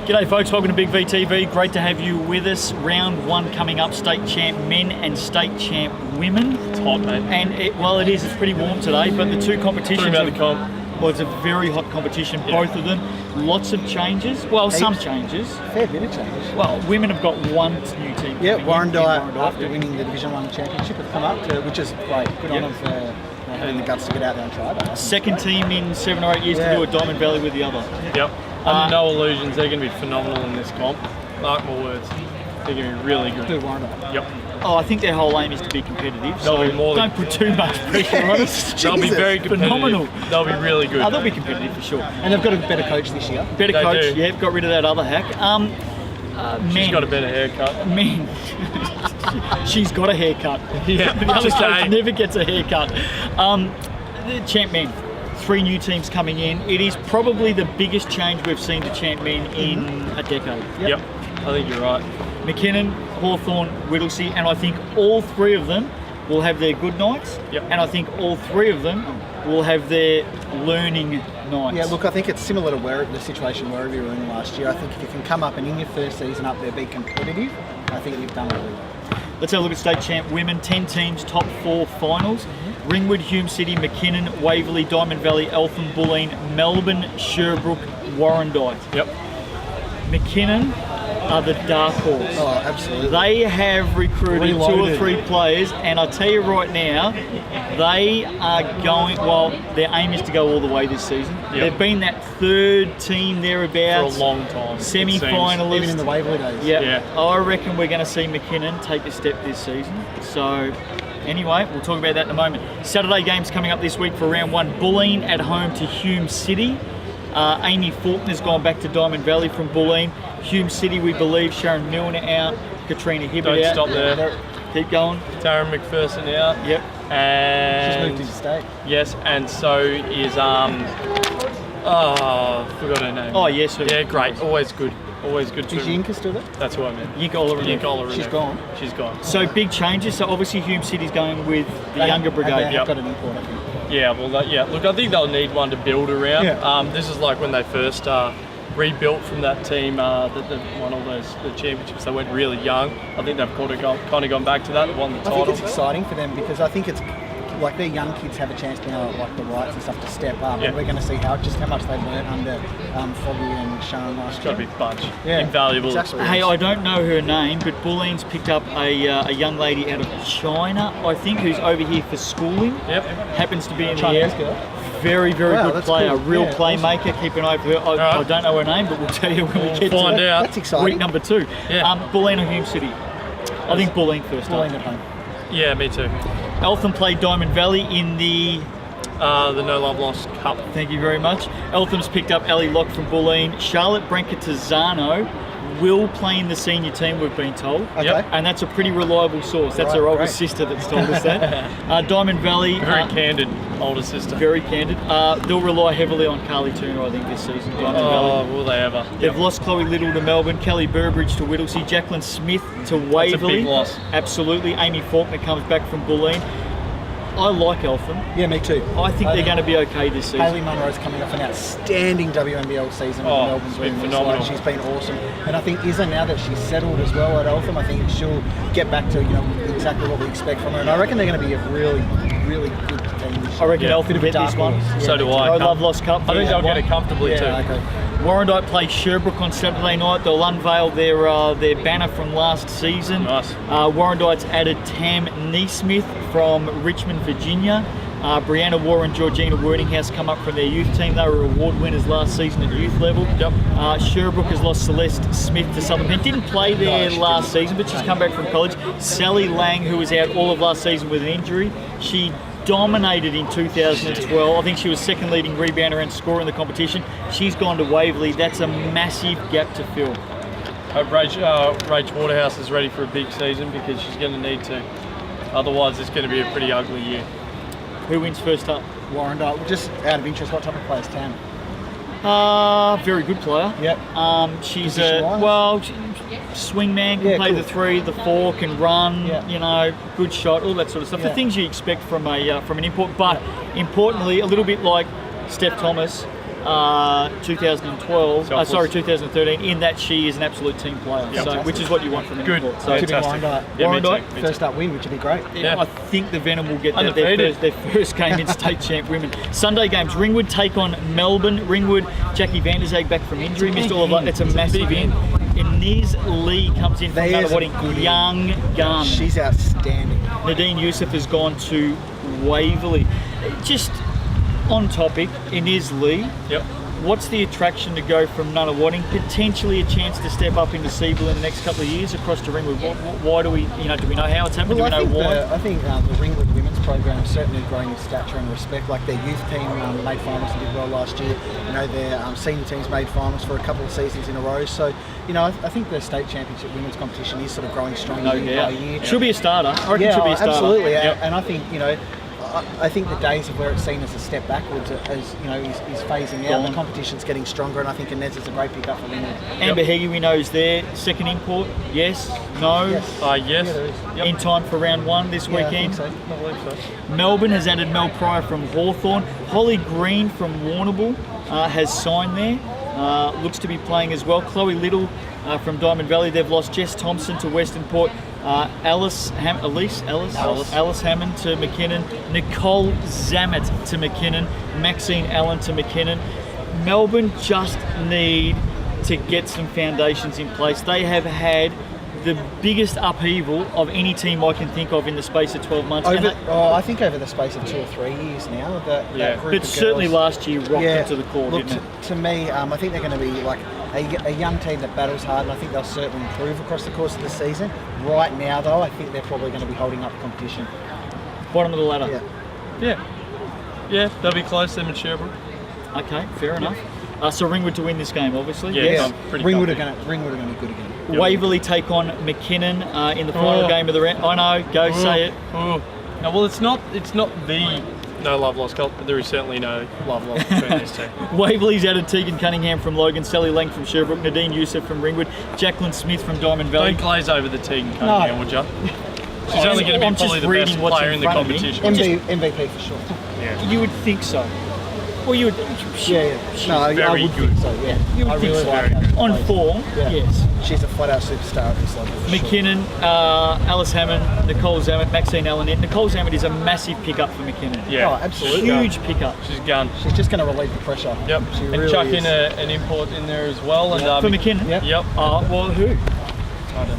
G'day folks, welcome to Big V TV. Great to have you with us. Round 1 coming up, state champ men and state champ women. It's hot, mate. And it's pretty warm today, but the two competitions Talking about the comp. Well, it's a very hot competition, both of them. Lots of changes. Well, some changes. Fair bit of changes. Well, women have got one new team. Yeah, Warrandyte after winning the Division 1 championship, have come up, which is great. Good on them for having the guts to get out there and try that. Second team in 7 or 8 years to do a Diamond Valley with the other. Yep. Under no illusions, they're going to be phenomenal in this comp. Mark my words. They're going to be really good. Who Warrandyte? Yep. Oh, I think their whole aim is to be competitive. So They'll be more don't put too much pressure on us. They'll be very competitive. Phenomenal. They'll be really good. Oh, they'll be competitive for sure. And they've got a better coach this year. Better They coach, do. yeah, got rid of that other hack. She's Men. got a better haircut. Men. She's got a haircut. Yeah, The other just coach saying. never gets a haircut. The champ men. 3 new teams coming in. It is probably the biggest change we've seen to champ men in a decade. Yep. I think you're right. McKinnon, Hawthorn, Whittlesea, and I think all 3 of them will have their good nights. Yep. And I think all 3 of them will have their learning nights. Yeah, look, I think it's similar to the situation wherever you were in last year. I think if you can come up and in your first season up there be competitive, I think you've done it really well. Let's have a look at state champ women. 10 teams, top 4 finals. Ringwood, Hume City, McKinnon, Waverley, Diamond Valley, Eltham, Bulleen, Melbourne, Sherbrooke, Warrandyte. Yep. McKinnon are the dark horse. Oh, absolutely. They have recruited 2 or Reloaded. 3 players, and I tell you right now, they are going. Well, their aim is to go all the way this season. Yep. They've been that 3rd team For a thereabouts, long time. semi-finalist. Even in the Waverley days. Yeah. Yeah. I reckon we're going to see McKinnon take a step this season. So, anyway, we'll talk about that in a moment. Saturday games coming up this week for round 1. Bulleen at home to Hume City. Amy Faulkner's gone back to Diamond Valley from Bulleen. Hume City, we believe, Sharon Milner out, Katrina Hibbert Don't out. stop there. Keep going. Taryn McPherson out. Yep. And She's moved into state. yes, and so is forgot her name. Oh, yes. Yeah, great. Always good. Always good Is to. Yinka still there? That's who I meant. Yinka Olerud. Yinka Olerud. She's gone. She's gone. So big changes. So obviously Hume City's going with the younger They brigade. have Yep. got an import, I think. Yeah, well, look, I think they'll need one to build around. Yeah. This is like when they first rebuilt from that team that won all the championships. They went really young. I think they've kind of gone back to that, won the I title. think it's exciting for them because I think it's like their young kids have a chance now, like the Wrights and stuff, to step up. Yeah. And we're going to see how much they've learned under Foggy and Sharon last It's got to year. be a bunch. Yeah, Invaluable. exactly. Hey, I don't know her name, but Bulleen's picked up a young lady out of China, I think, who's over here for schooling. Yep. Happens to be in the Chinese area. girl. Very, very Wow, good that's player, cool. real Yeah, playmaker. Keep an eye for her. I right. don't know her name, but we'll tell you when we get to Find it. out. That's exciting. Week number 2. Yeah. Bulleen or Hume City? I think Bulleen first Bulleen up. at home. Yeah, me too. Eltham played Diamond Valley in the... The No Love Lost Cup. Thank you very much. Eltham's picked up Ali Locke from Bulleen. Charlotte Brancatizano will play in the senior team, we've been told. Okay. Yep. And that's a pretty reliable source. That's her older great. sister that's told us that. Diamond Valley... Very candid older sister. Very candid. They'll rely heavily on Carly Turner, I think, this season. Diamond Valley. Will they ever? They've lost Chloe Little to Melbourne, Kelly Burbridge to Whittlesea, Jacqueline Smith to Waverley. big loss. Absolutely. Amy Faulkner comes back from Bulleen. I like Eltham. Yeah, me too. I think they're going to be okay this season. Hayley Munro's coming off an outstanding WNBL season with Oh, Melbourne's it's been women. phenomenal. She's been awesome. And I think Isa, now that she's settled as well at Eltham, I think she'll get back to exactly what we expect from her. And I reckon they're going to be a really, really good team this year. I reckon Yeah. Eltham Bit of a get this dark one. horse. So Yeah, do me too. I. I love Lost Cup. I think they'll get it comfortably Yeah, too. okay. Warrandyte play Sherbrooke on Saturday night. They'll unveil their banner from last season. Nice. Warrandyte's added Tam Neesmith from Richmond, Virginia. Brianna Waugh and Georgina Wordinghouse come up from their youth team. They were award winners last season at youth level. Yep. Sherbrooke has lost Celeste Smith to Southern Bend. Didn't play there last season, but she's come back from college. Sally Lang, who was out all of last season with an injury, she dominated in 2012. I think she was second leading rebounder and scorer in the competition. She's gone to Waverley. That's a massive gap to fill. Hope Rach Waterhouse is ready for a big season because she's going to need to. Otherwise, it's going to be a pretty ugly year. Who wins first up? Warrandyte. Just out of interest, what type of player is Tam? Very good player. Yep. She's Position-wise? swing man, can Yeah, play cool. the 3, the 4, can run, Yeah. good shot, all that sort of stuff. The Yeah. things you expect from an import, but importantly, a little bit like Steph Thomas, 2012. Selfless. Sorry, 2013. In that she is an absolute team player, Yep. so which is what you want from an Good. import. So Could be Fantastic. Warrandyte. Yeah, me Warrandyte, too, me First too. up win, which would be great. Yeah. I think the Venom will get that Undefeated. their first game in state champ women. Sunday games: Ringwood take on Melbourne. Ringwood, Jackie Van der Zaag back from injury, missed all of that. It's a massive big in. Inez Lee comes in from There's another a good young gun. She's outstanding. Nadine Youssef has gone to Waverley. Just on topic, Inez Lee. Yep. What's the attraction to go from Nunawading, potentially a chance to step up into Siebel in the next couple of years across to Ringwood? Why do we, do we know how it's happened? Well, do we know why? I think the Ringwood women's program is certainly growing in stature and respect. Like their youth team made finals and did well last year. Their senior teams made finals for a couple of seasons in a row. So, I think the state championship women's competition is sort of growing stronger No year doubt. by year. Should be a starter. I reckon Yeah, should be a starter. absolutely. Yep. And I think, I think the days of where it's seen as a step backwards is phasing out. Gone. The competition's getting stronger, and I think Inez is a great pickup for Ringwood. Amber Heggie, we know, is there. Second import, yes, no. Yes. Yeah, there is. Yep. In time for round one this Yeah, I weekend. think so. I believe so. Melbourne has added Mel Pryor from Hawthorn. Holly Green from Warrnambool has signed there. Looks to be playing as well. Chloe Little from Diamond Valley. They've lost Jess Thompson to Western Port. Alice Hammond to McKinnon. Nicole Zammit to McKinnon. Maxine Allen to McKinnon. Melbourne just need to get some foundations in place. They have had the biggest upheaval of any team I can think of in the space of 12 months. And I think over the space of 2 or 3 years now, that group but of certainly girls, last year rocked into the core, look, didn't it? to me, I think they're going to be like a young team that battles hard, and I think they'll certainly improve across the course of the season. Right now, though, I think they're probably going to be holding up the competition. Bottom of the ladder. Yeah. Yeah, they'll be close, them and Sherbrooke. Okay, fair enough. So Ringwood to win this game, obviously. Yeah. Yes. I'm pretty Ringwood are confident. going to be good again. Yep. Waverley take on McKinnon in the final Oh. game of the round. I know, go say it. Oh. No, well, it's not the no love lost cult, but there is certainly no love lost between these two. Waverley's added Tegan Cunningham from Logan, Sally Lang from Sherbrooke, Nadine Youssef from Ringwood, Jacqueline Smith from Diamond Valley. Don't glaze over the Tegan Cunningham, would you? She's only going to I'm be just probably the reading best what's player in in the front of me. competition. MVP for sure. Yeah. You would think so. Well, you would. Yeah. No, I very would good. think so. Yeah. You would I think really so. like how she On plays. form, Yeah. yes. She's a flat-out superstar at this level. for sure. McKinnon, Alice Hammond, Nicole Zammit, Maxine Allen. Nicole Zammit is a massive pickup for McKinnon. Yeah. Oh, absolutely. Huge pickup. She's gone. She's just going to relieve the pressure. Yep. She And really chuck is. in an import in there as well. And For McKinnon? Yep. Yep. Well, who?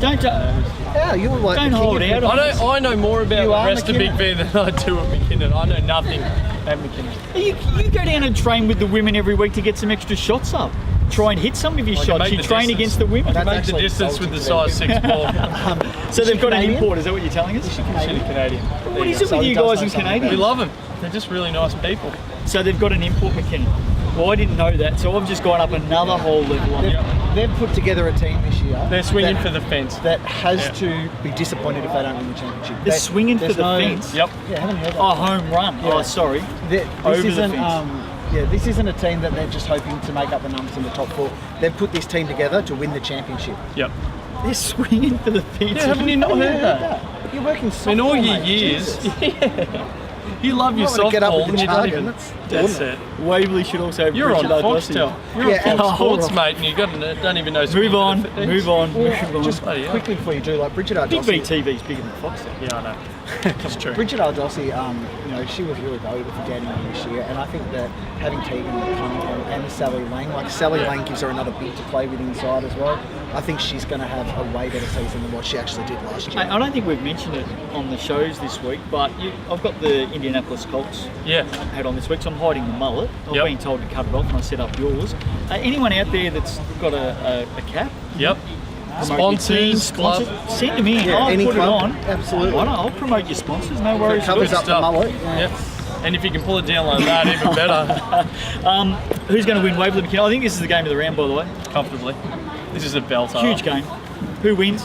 Don't Yeah, you're like Don't the king hold of out the- on I know more about You the are rest of Big McKinnon. Ben than I do at McKinnon. I know nothing at McKinnon. You go down and train with the women every week to get some extra shots up. Try and hit some of your I can shots. make You the train distance. against the women. That's Make the actually distance with the insulting size to 6 ball. So they've got an Canadian? import, is that what you're telling us? Is she She's Canadian? Canadian. What is it So with he you does guys know and something We Canadians? love them. They're just really nice people. So they've got an import McKinnon. Well, I didn't know that, so I've just gone up another whole level on it. They've put together a team this year. They're swinging that- for the fence. That has Yeah. to be disappointed if they don't win the championship. They're They- swinging for there's the no- fence. Yep. Yeah, haven't heard that. Oh, home run. Yeah. Oh, sorry. Over This the isn't. fence. This isn't a team that they're just hoping to make up the numbers in the top 4. They've put this team together to win the championship. Yep. They're swinging for the fence. Yeah, haven't you not Haven't you heard that? You're working softball, In all your mate. years, Jesus. you love your I'm not gonna get up softball with and the you don't jargon. even. That's That's it. Waverley should also have You're on Richard Ardossi. Foxtel. You're Yeah, on and- Fox Sports, mate, and you don't even know. Move on, move on, Well, move on. just Oh, yeah. quickly before you do, like Bridget Big Ardossi. VTV's bigger than Foxtel. Yeah, I know. That's true. Bridget Ardossi, she was really valuable for Danny this year, and I think that having Tegan Cunningham and Sally Lang, like Sally Lang gives her another bit to play with inside as well. I think she's going to have a way better season than what she actually did last year. I don't think we've mentioned it on the shows this week, but I've got the Indianapolis Colts Yeah. hat on this week, so I'm hiding the mullet. I've Yep. been told to cut it off and I set up yours. Anyone out there that's got a cap? Yep. Promote your team, Sponsors, club. sponsor, send them in. Yeah, I'll any put club, it on. absolutely. Why not? I'll promote your sponsors, no worries. It covers Good up the stuff. mullet. Yep. And if you can pull it down like that, even better. Who's going to win Waverley McKinnon? I think this is the game of the round, by the way. Comfortably. This is a belter. Huge game. Who wins?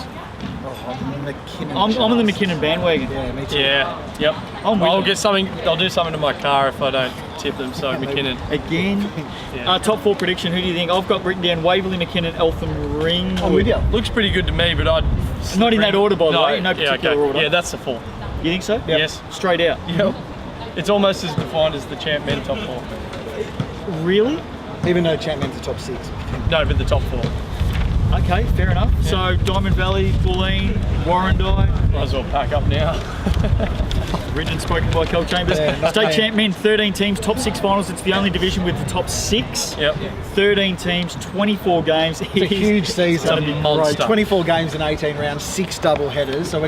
Oh, McKinnon. I'm on the Charles. McKinnon bandwagon. Yeah, me too. Yeah. Yep. I'm with I'll it. get something. I'll do something to my car if I don't tip them. So McKinnon. Again. Yeah. Top 4 prediction, who do you think? I've got written down Waverley, McKinnon, Eltham, Ringwood. I'm with you. Looks pretty good to me, but I'd. Not in that order, by the way, no yeah, particular okay. order. Yeah, that's the 4. You think so? Yes. Straight out. Yep. It's almost as defined as the champ men top 4. Really? Even though Chapman's the top 6. No, but the top 4. Okay, fair enough. So Diamond Valley, Bulleen, Warrandyte. Might as well pack up now. Written and spoken by Kel Chambers. Yeah, not State bad. champ men, 13 teams, top 6 finals. It's the only division with the top 6. Yep. 13 teams, 24 games. It's a huge season. gonna be monster. Right, 24 games in 18 rounds, 6 double headers. So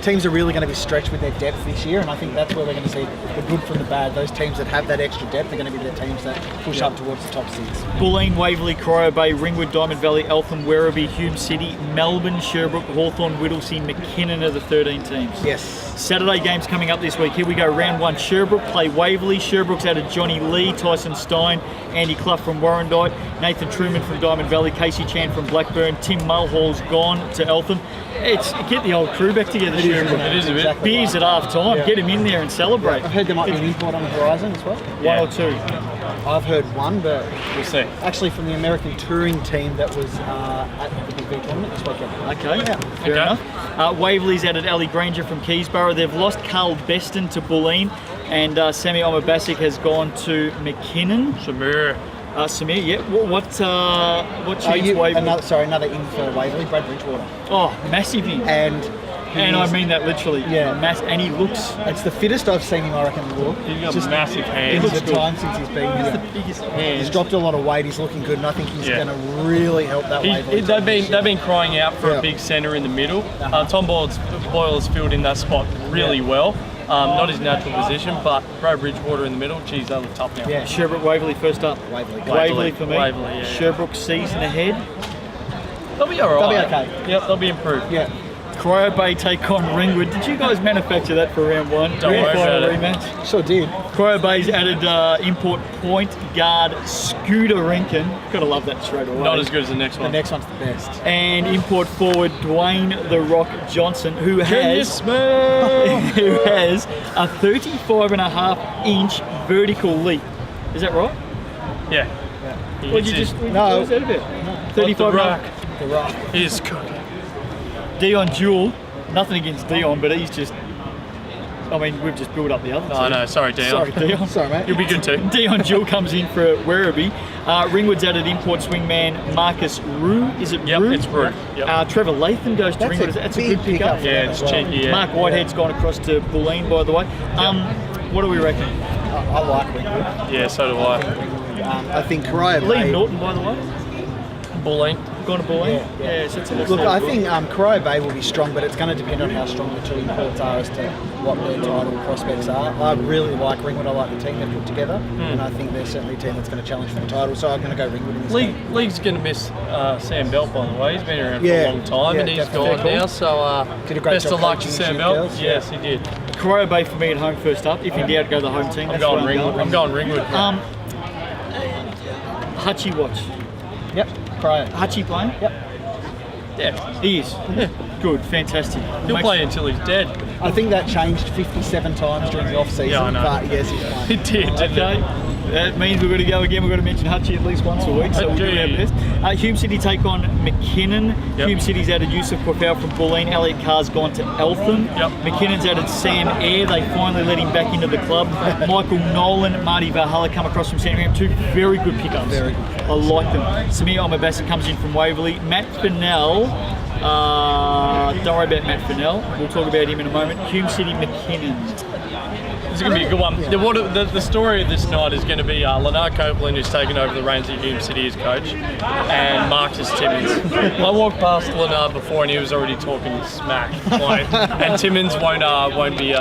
teams are really going to be stretched with their depth this year, and I think that's where we're going to see the good from the bad. Those teams that have that extra depth are going to be the teams that push up towards the top 6. Bulleen, Waverley, Corio Bay, Ringwood, Diamond Valley, Eltham, Werribee, Hume City, Melbourne, Sherbrooke, Hawthorn, Whittlesea, McKinnon are the 13 teams. Yes. Saturday games coming up this week. Here we go. Round 1. Sherbrooke play Waverley. Sherbrooke's out of Johnny Lee, Tyson Stein, Andy Clough from Warrandyte, Nathan Truman from Diamond Valley, Casey Chan from Blackburn, Tim Mulhall's gone to Eltham. It's get the old crew back together. Sherbrooke. It is a bit. Exactly Beers right. at half time. Yeah. Get him in there and celebrate. I've heard there might be an import on the horizon as well. Yeah. 1 or 2. I've heard one, but We'll see. actually from the American touring team that was at the Big V tournament this weekend. Okay, Yeah. fair Okay. enough. Waverley's out at Ali Granger from Keysborough. They've lost Carl Beston to Bulleen, and Sammy Omabasic has gone to McKinnon. Samir. Samir, yeah. What chance Waverley? Another in for Waverley, Brad Bridgewater. Oh, massive in. And And I mean that literally. Yeah. And he looks. it's the fittest I've seen him, I reckon, look. He's got Just massive in hands. looks the good. time since he's been here. Biggest He's hands. dropped a lot of weight, he's looking good, and I think he's Yeah. going to really help that Waverley. They've been crying out for Yeah. a big centre in the middle. Tom Boyle's filled in that spot really well. Not his natural position, but Brad Bridgewater in the middle. Geez, they look tough now. Yeah. Sherbrooke Waverley first up. Waverley. Waverley for me. Waverley, yeah. Sherbrooke season ahead. They'll be alright. They'll be okay. Yep, they'll be improved. Yeah. Corio Bay take on Ringwood. Did you guys manufacture that for round 1? Don't worry Grand about final it. rematch. Sure did. Corio Bay's added import point guard Scooter Rankin. Gotta love that straight away. Not as good as the next The one. next one's the best. And import forward Dwayne the Rock Johnson, who Can you has smell? who has a 35.5-inch vertical leap. Is that right? Yeah. What did you just? No. What was that about? Like 35 the Rock. The Rock. He is cooking. Dion Jewell. Nothing against Dion, but he's just. I mean, we've just built up the other. Oh two. no, sorry, Dion. Sorry, Dion. Sorry, mate. You'll be good too. Dion Jewell comes in for Werribee. Ringwood's added import swingman Marcus Rue. Is it Yep, Rue? it's Rue. Yep. Trevor Latham goes to That's Ringwood. a That's a big good pickup. pickup. Yeah, it's cheeky. Yeah. Mark Whitehead's gone across to Bulleen, by the way. What do we reckon? I like Ringwood. Yeah, so do I. I think Corio Liam Bay. Norton, by the way, Bulleen. gone to Bulleen. Yeah. So it's Look, I think Corio Bay will be strong, but it's going to depend on how strong the two imports are as to what their title prospects are. I really like Ringwood. I like the team they've put together, and I think they're certainly a team that's going to challenge for the title. So I'm going to go Ringwood in this game. League's going to miss Sam Belt, by the way. He's been around Yeah, for a long time, yeah, and he's definitely. gone now. So Did a great best job of luck to coaching Sam the Belt. girls. Yes, he did. Corio Bay for me at home first up. If in doubt, go the home team. I'm That's going where Ringwood. I'm going Ringwood. Hutchie watch. Yep, Corio. Hutchie playing? Yep. Yeah, He is. Good, fantastic. he'll Makes- play until he's dead. I think that changed 57 times during the off season, Yeah, I know. but yes, he's He playing. did, didn't Okay. That means we've got to go again. We've got to mention Hutchie at least once a week, so we'll do our Hutchie. best. Hume City take on McKinnon. Yep. Hume City's added Yusuf Quafau from Bulleen. Elliot Carr's gone to Eltham. Yep. McKinnon's added Sam Eyre. They finally let him back into the club. Michael Nolan, Marty Valhalla come across from Sandringham. Two very good pickups. Very good. I like them. Samir Omabasa comes in from Waverley. Matt Fennell. Don't worry about Matt Fennell. We'll talk about him in a moment. Hume City McKinnon. It's going to be a good one. The story of this night is going to be Lennart Copeland, who's taken over the reins of Hume City as coach, and Marcus Timmins. I walked past Lennart before and he was already talking smack. And Timmins won't be,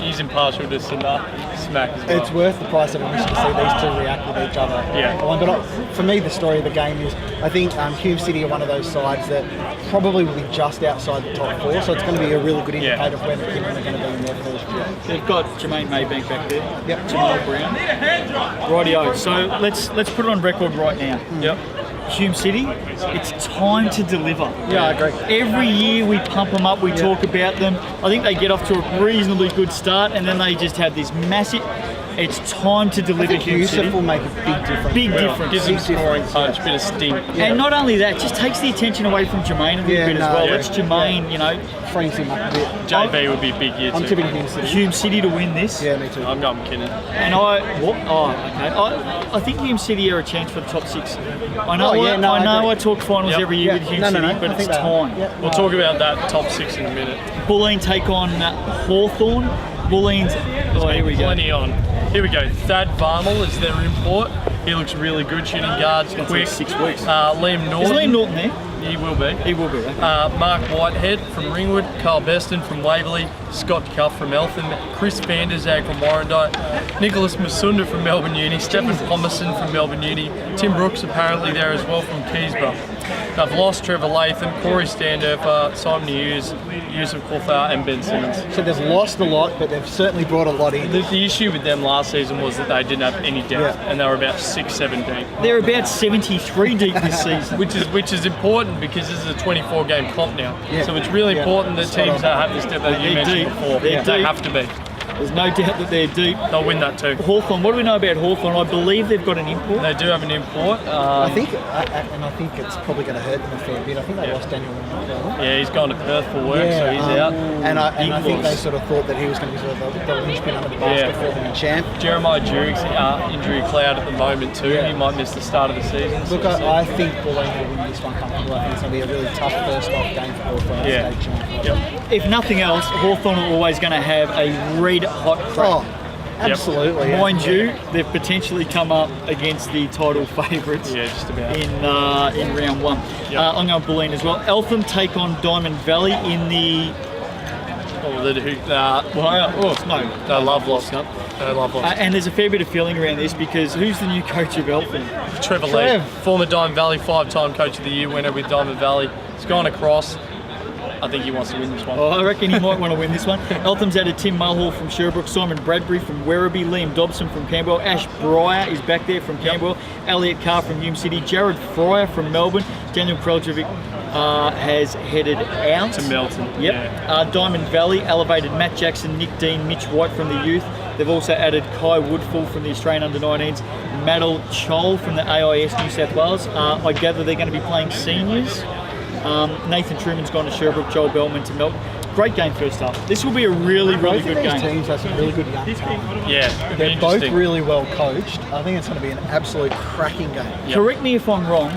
he's impartial to smack as well. It's worth the price of admission to see these two react with each other. Yeah. But for me, the story of the game is I think Hume City are one of those sides that probably will be just outside the top 4, so it's going to be a really good Yeah. indicator of where McKinnon are going to be in their first year. They've got Jermaine Maybank back there. Yep. Jamal Brown. Rightio. So let's put it on record right now. Yep. Hume City, it's time to deliver. Yeah, I agree. Every year we pump them up, we talk about them. I think they get off to a reasonably good start, and then they just have this massive. It's time to I deliver think Hume Yusuf City. will make a big difference. Big Well, difference. gives him Big scoring difference, punch, yeah. bit of sting. And not only that, just takes the attention away from Jermaine a little Yeah, bit as no, well. yeah. Let's Jermaine, you know, Frees him up a bit. JB would be a big year I'm too. tipping Hume City. Hume City to win this. Yeah, me too. I'm going McKinnon. And I think Hume City are a chance for the top 6. I know, Oh, yeah, no, I agree. I talk finals Yep. every year with Hume No, City, no, but I it's think that- time. yeah, We'll talk about that top 6 in a minute. Bulleen take on Hawthorn. Bulleen's. Oh, here we go. Plenty on. Here we go. Thad Varmel is their import. He looks really good shooting guards, It's quick. like 6 weeks. Liam Is Norton. Liam Norton there? He will be. He will be. Okay. Mark Whitehead from Ringwood, Carl Beston from Waverley, Scott Cuff from Eltham, Chris Vanderzag from Warrandyte, Nicholas Masunda from Melbourne Uni, Stephen Thomason from Melbourne Uni, Tim Brooks apparently there as well from Keysborough. They've lost Trevor Latham, Corey Standurfer, Simon Hughes, Yusuf Kothar and Ben Simmons. So they've lost a lot, but they've certainly brought a lot in. The issue with them last season was that they didn't have any depth, Yeah. and they were about 6-7 deep. They're about 73 deep this season. Which is important because this is a 24-game comp now. Yeah. So it's really Yeah. important that Spot teams on. that have this depth that you They're mentioned deep. before. They're They deep. have to be. There's no doubt that they're deep. They'll win that too. Hawthorn, what do we know about Hawthorn? I believe they've got an import. They do have an import. I think it's probably going to hurt them a fair bit. I think they lost Daniel Warren. Yeah, he's gone to Perth for work, so he's out. And I think loss. they sort of thought that he was going to be sort of the linchpin under the basket Yeah. for them in champ. Jeremiah Jurik's injury cloud at the moment too. Yeah. He might miss the start of the season. Look, I think Bulleen will win this one comfortably. I think it's going to be a really tough first off game for Hawthorn. Yeah. State champ. Yep. If nothing else, Hawthorn are always going to have a red hot crack. Oh, absolutely. yeah. Mind you, they've potentially come up against the title favourites Yeah, just about. in round 1. Yep. I'm going Bulleen as well. Eltham take on Diamond Valley in the. No. They love loss. They love loss. And there's a fair bit of feeling around this because who's the new coach of Eltham? Trevor Trev. Lee, former Diamond Valley 5-time Coach of the Year winner with Diamond Valley. He's gone across. I think he wants to win this one. Oh, I reckon he might want to win this one. Eltham's added Tim Mulhall from Sherbrooke, Simon Bradbury from Werribee, Liam Dobson from Camberwell, Ash Breyer is back there from Camberwell, Elliot Carr from Hume City, Jared Fryer from Melbourne, Daniel Kreljovic has headed out To Melton. Yep. Yeah. Diamond Valley elevated Matt Jackson, Nick Dean, Mitch White from the youth. They've also added Kai Woodfull from the Australian under-19s, Maddle Chol from the AIS New South Wales. I gather they're going to be playing seniors. Nathan Truman's gone to Sherbrooke, Joel Bellman to Melbourne. Great game first half. This will be a really, really Both of good these game. teams have some really good young talent. Yeah, They're both interesting. really well coached. I think it's going to be an absolute cracking game. Yep. Correct me if I'm wrong.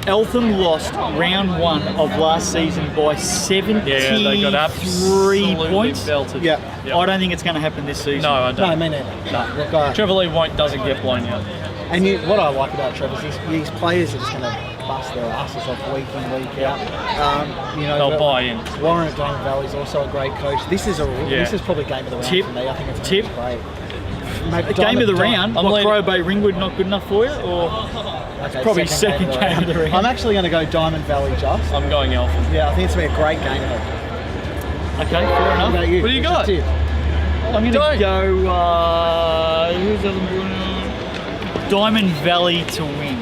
Eltham lost round 1 of last season by 73 Yeah, they got absolutely points. belted. Yeah. Yep. I don't think it's going to happen this season. No, I No, don't. I mean it. No. Look, Trevor Lee doesn't get blown out. and what I like about Trevor is these players are just going to bust their asses off week in, week out. They'll but buy in. Warren at Diamond Valley is also a great coach. This is probably game of the round Tip. for me. I think it's Tip. great. Game of the round. I'm What, leaning- Crow Bay Ringwood not good enough for you? Or Okay, probably second game of the round. I'm actually going to go Diamond Valley just. I'm going Eltham. Yeah, I think it's going to be a great game. okay, fair What enough. about you? What do you What's got? your tip? I'm going to Don't. go. Who's the other one? Diamond Valley to win.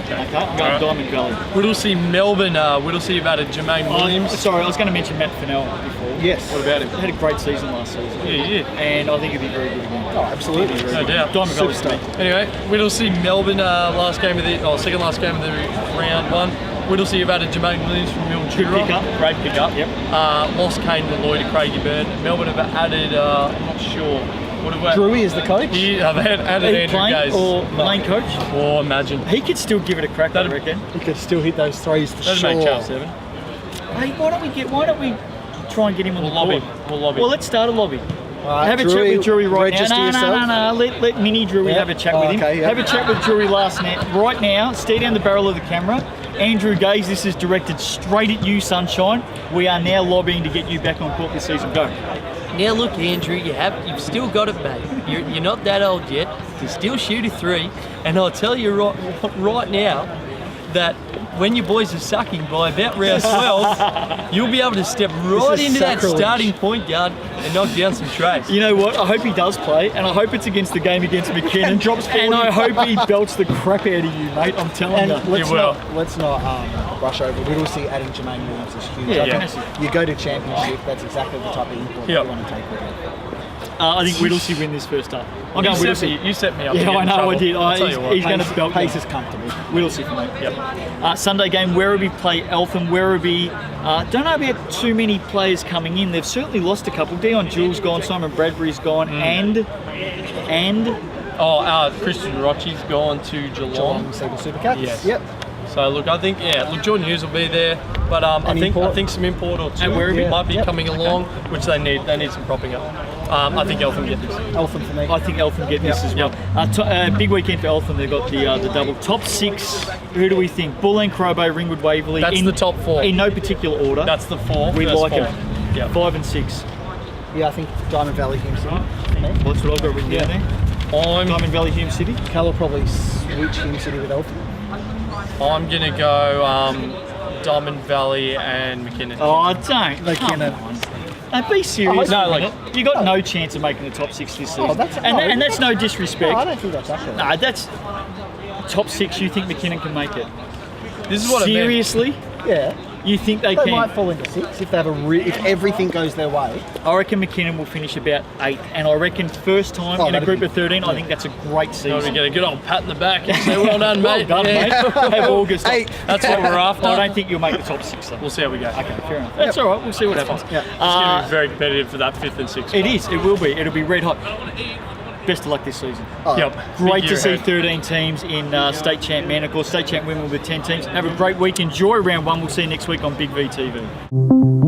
Okay, I'm going Alright. Diamond Valley. Whittlesea, Melbourne. Whittlesea have added Jermaine Williams. Sorry, I was going to mention Matt Fennell before. Yes. What about him? He had a great season last season. Yeah. And I think he'd be very good again. Oh, absolutely. No doubt. Diamond Valley to Superstar. me. Anyway, Whittlesea, Melbourne, second last game of the round 1. Whittlesea have added Jermaine Williams from Mildura. Good pickup. Great pickup. Yep. Lost Kane Lloyd to Craigie Burn. Melbourne have added, I'm not sure. What have we Drewy is the coach. Have added He Andrew playing Gaze. or main coach? Or imagine. He could still give it a crack, I That'd- reckon. He could still hit those threes for That'd sure. make chap 7. Hey, why don't we try and get him on We'll the lobby. court? We'll lobby. Well, let's start a lobby. Alright, Have a chat with Drury right register now. No, yourself. no. Let Mini Drury Yeah. have a chat Oh, with him. okay, yeah. Have a chat with Drury right now. Stare down the barrel of the camera. Andrew Gaze, this is directed straight at you, Sunshine. We are now lobbying to get you back on court this season. Go. Now look, Andrew, you've still got it, mate. You're not that old yet. You can still shoot a 3, and I'll tell you right now that when your boys are sucking by about round 12, you'll be able to step right is into that sacrilege. starting point guard and knock down some trays. You know what? I hope he does play, and I hope it's against the game against McKinnon. And drops 40. And I hope he belts the crap out of you, mate. I'm telling And you. let's not brush over. Whittlesea adding Jermaine Williams is huge. Yeah, I yeah. think you go to championship, that's exactly the type of import Yep. you want to take with it. I think Whittlesey win this first up. I'm going Whittlesey. You set me up. Yeah, to get I in know trouble. I did. I'll tell you what. He's going to belt Pace them. is comfortable. Whittlesey for me. Yep. Sunday game, Werribee play Eltham. Werribee, don't know about too many players coming in. They've certainly lost a couple. Dion Jules gone, Simon Bradbury's gone, and Christian Rochi's gone to Geelong. Seagull Supercats. Yes. Yep. So look, I think Jordan Hughes will be there, but I think some import or two And Werribee? might be Yep. coming along, which they need. They need some propping up. I think Eltham get this. Eltham for me. I think Eltham get this as well. Big weekend for Eltham. They've got the double. Top 6, who do we think? Bulleen, Crowbay, Ringwood, Waverley. That's the top 4. In no particular order. That's the 4. we That's like 4. it. Yeah. 5 and 6. Yeah, I think Diamond Valley Hume City for me. That's what I've got written down there. Diamond Valley, Hume City. Cal will probably switch Hume City with Eltham. I'm gonna go Diamond Valley and McKinnon. Oh, don't. McKinnon. Come on. Now, be serious. No, for a like- minute. You got no chance of making the top 6 this season. that's- and that's no No, I disrespect. don't think that's accurate. No, that's top 6. You think McKinnon can make it? This is what I meant. Seriously? Yeah. You think they They can? might fall into 6 if they have if everything goes their way. I reckon McKinnon will finish about 8th, and I reckon first time in a that'd group be- of 13. I think that's a great So we season. get a good old pat in the back and say, well done, Well mate. done, Yeah. mate. Have August. Hey. That's what we're after. I don't think you'll make the top 6 though. We'll see how we go. Okay, fair enough. That's all right. We'll see what happens. Yeah. It's going to be very competitive for that 5th and 6th. It is. It will be. It'll be red hot. Best of luck this season. Yep. Great Big to year see ahead. 13 teams in state champ men. Of course, state champ women with 10 teams. Have a great week. Enjoy round 1. We'll see you next week on Big V TV.